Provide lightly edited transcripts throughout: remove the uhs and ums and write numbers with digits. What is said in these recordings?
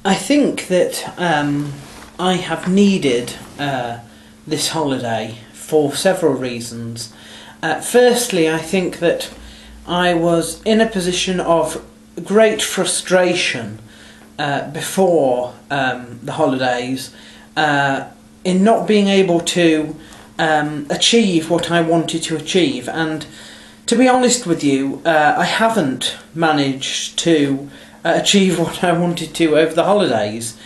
I think that I have needed this holiday for several reasons. Firstly, I think that I was in a position of great frustration before the holidays in not being able to achieve what I wanted to achieve, and to be honest with you, I haven't managed to achieve what I wanted to over the holidays.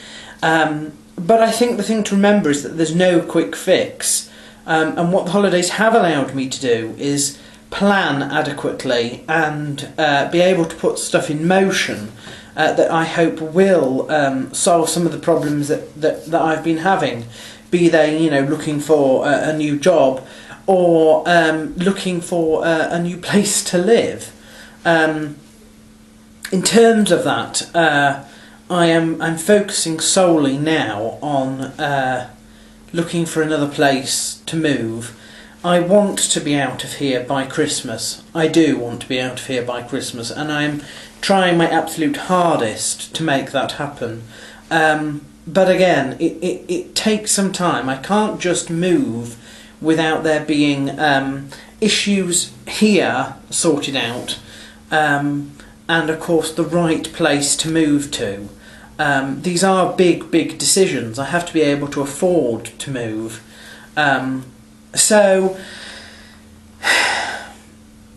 But I think the thing to remember is that there's no quick fix, and what the holidays have allowed me to do is plan adequately and be able to put stuff in motion that I hope will solve some of the problems that I've been having, be they, you know, looking for a new job or looking for a new place to live. In terms of that, I'm focusing solely now on looking for another place to move. I want to be out of here by Christmas. I do want to be out of here by Christmas, and I'm trying my absolute hardest to make that happen. But again, it takes some time. I can't just move without there being issues here sorted out, and of course the right place to move to. These are big decisions. I have to be able to afford to move. So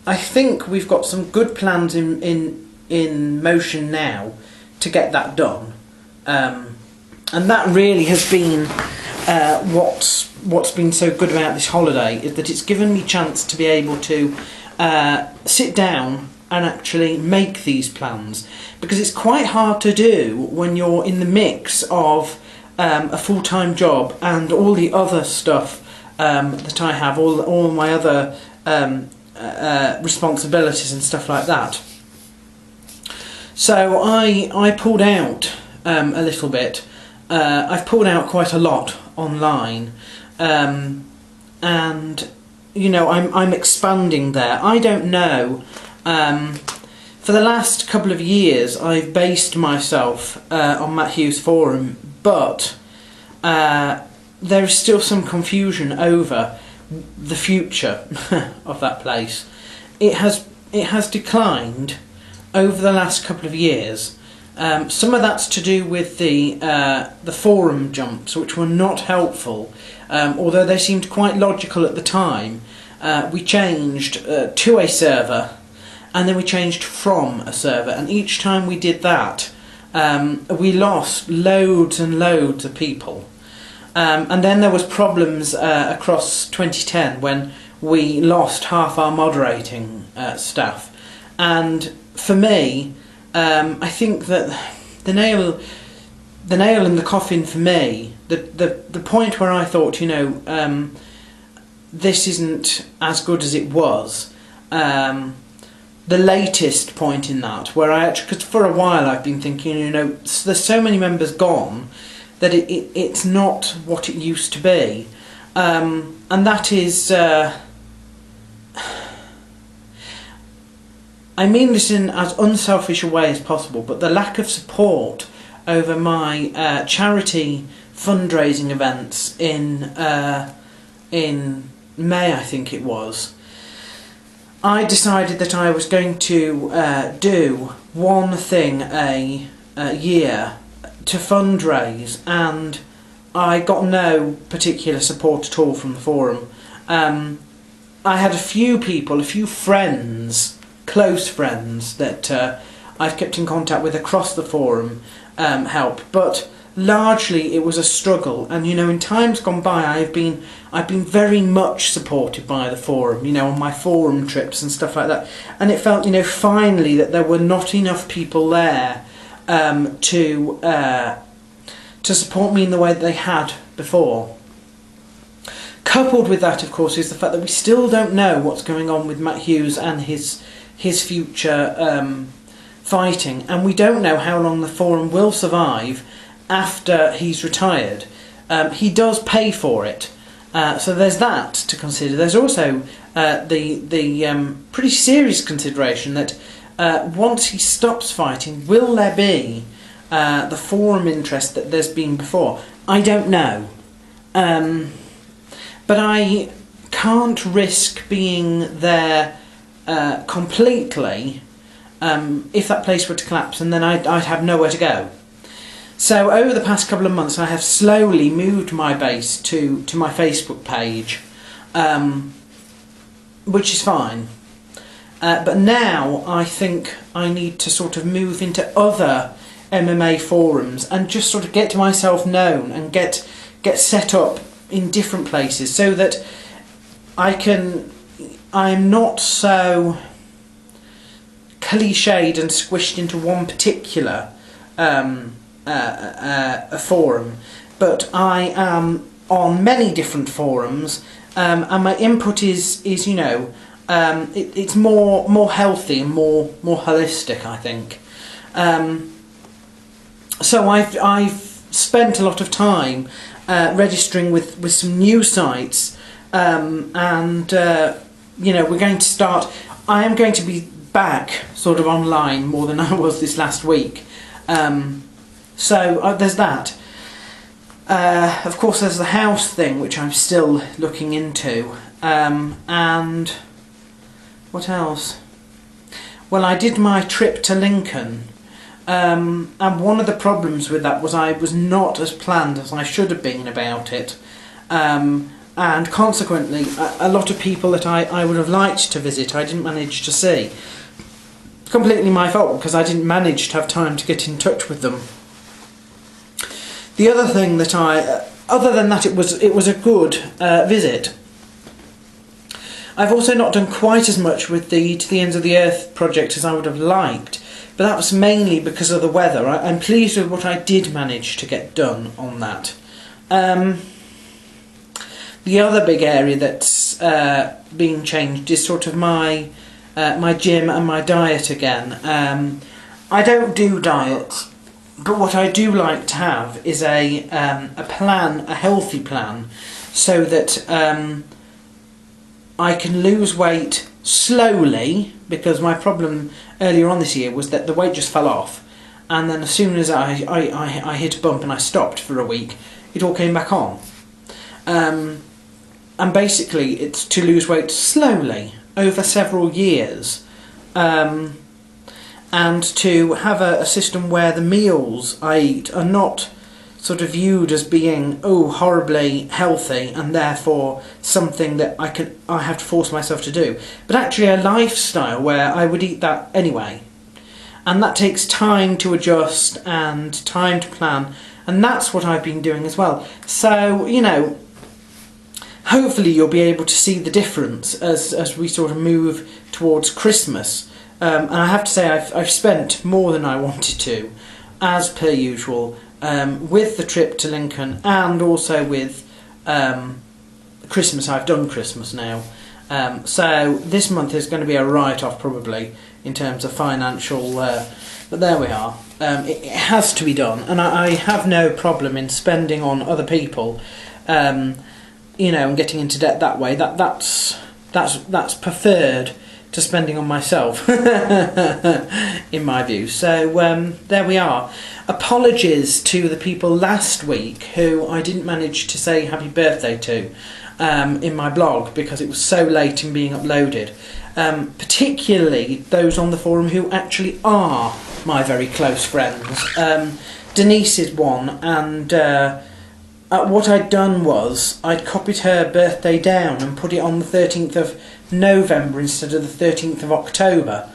I think we've got some good plans in motion now to get that done. And that really has been what's been so good about this holiday, is that it's given me a chance to be able to sit down and actually make these plans, because it's quite hard to do when you're in the mix of a full-time job and all the other stuff that I have, all my other responsibilities and stuff like that. So I pulled out a little bit. I've pulled out quite a lot online, and you know, I'm expanding there. I don't know. For the last couple of years, I've based myself on Matt Hughes Forum, but there is still some confusion over the future of that place. It has declined over the last couple of years. Some of that's to do with the forum jumps, which were not helpful, although they seemed quite logical at the time. We changed to a server, and then we changed from a server, and each time we did that, we lost loads and loads of people. And then there was problems across 2010 when we lost half our moderating staff. And for me, I think that the nail in the coffin for me, the point where I thought, you know, this isn't as good as it was, the latest point in that, where I actually, because for a while I've been thinking, you know, there's so many members gone that it's not what it used to be, and that is, I mean this in as unselfish a way as possible, but the lack of support over my charity fundraising events in May, I think it was, I decided that I was going to do one thing a year to fundraise, and I got no particular support at all from the forum. I had a few people, a few friends, close friends that I've kept in contact with across the forum help, but largely it was a struggle. And you know, in times gone by, I've been very much supported by the forum, you know, on my forum trips and stuff like that, and it felt, you know, finally that there were not enough people there to support me in the way that they had before. Coupled with that, of course, is the fact that we still don't know what's going on with Matt Hughes and his future fighting, and we don't know how long the forum will survive after he's retired. He does pay for it, so there's that to consider. There's also the pretty serious consideration that once he stops fighting, will there be the forum interest that there's been before. I don't know. But I can't risk being there completely if that place were to collapse, and then I'd have nowhere to go. So over the past couple of months I have slowly moved my base to my Facebook page, which is fine. But now I think I need to sort of move into other MMA forums and just sort of get myself known and get set up in different places, so that I'm not so cliched and squished into one particular a forum, but I am on many different forums, and my input is you know, it's more healthy and more holistic, I think. So I've spent a lot of time registering with some new sites, and you know, we're going to start. I am going to be back sort of online more than I was this last week. So there's that. Of course there's the house thing, which I'm still looking into, and what else? Well, I did my trip to Lincoln, and one of the problems with that was I was not as planned as I should have been about it, and consequently a lot of people that I would have liked to visit I didn't manage to see. Completely my fault, because I didn't manage to have time to get in touch with them. The other thing that other than that, it was a good visit. I've also not done quite as much with the To the Ends of the Earth project as I would have liked, but that was mainly because of the weather. I'm pleased with what I did manage to get done on that. The other big area that's being changed is sort of my gym and my diet again. I don't do diets, but what I do like to have is a plan, a healthy plan, so that I can lose weight slowly, because my problem earlier on this year was that the weight just fell off, and then as soon as I hit a bump and I stopped for a week, it all came back on. And basically it's to lose weight slowly over several years, and to have a system where the meals I eat are not sort of viewed as being horribly healthy and therefore something that I have to force myself to do, but actually a lifestyle where I would eat that anyway, and that takes time to adjust and time to plan, and that's what I've been doing as well. So, you know, hopefully you'll be able to see the difference as we sort of move towards Christmas. And I have to say I've spent more than I wanted to, as per usual, with the trip to Lincoln, and also with Christmas. I've done Christmas now. So this month is going to be a write-off probably in terms of financial, but there we are. It has to be done, and I have no problem in spending on other people, you know, and getting into debt that way. That's preferred to spending on myself, in my view. So there we are. Apologies to the people last week who I didn't manage to say happy birthday to in my blog, because it was so late in being uploaded. Particularly those on the forum who actually are my very close friends. Denise is one, and what I'd done was I'd copied her birthday down and put it on the 13th of November instead of the 13th of October.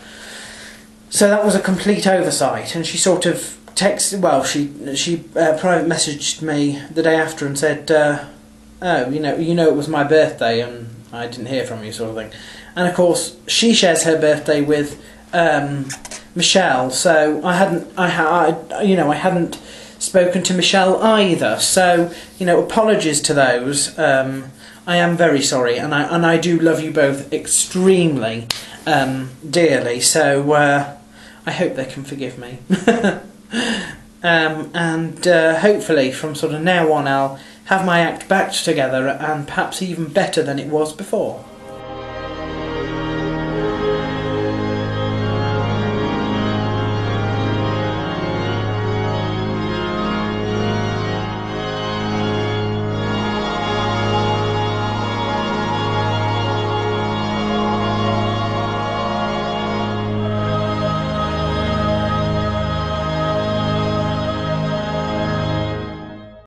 So that was a complete oversight, and she sort of texted, well, she private messaged me the day after and said, oh, you know it was my birthday and I didn't hear from you, sort of thing. And of course she shares her birthday with Michelle, so I hadn't spoken to Michelle either. So, you know, apologies to those. I am very sorry, and I do love you both extremely dearly. So I hope they can forgive me. And hopefully from sort of now on I'll have my act back together, and perhaps even better than it was before.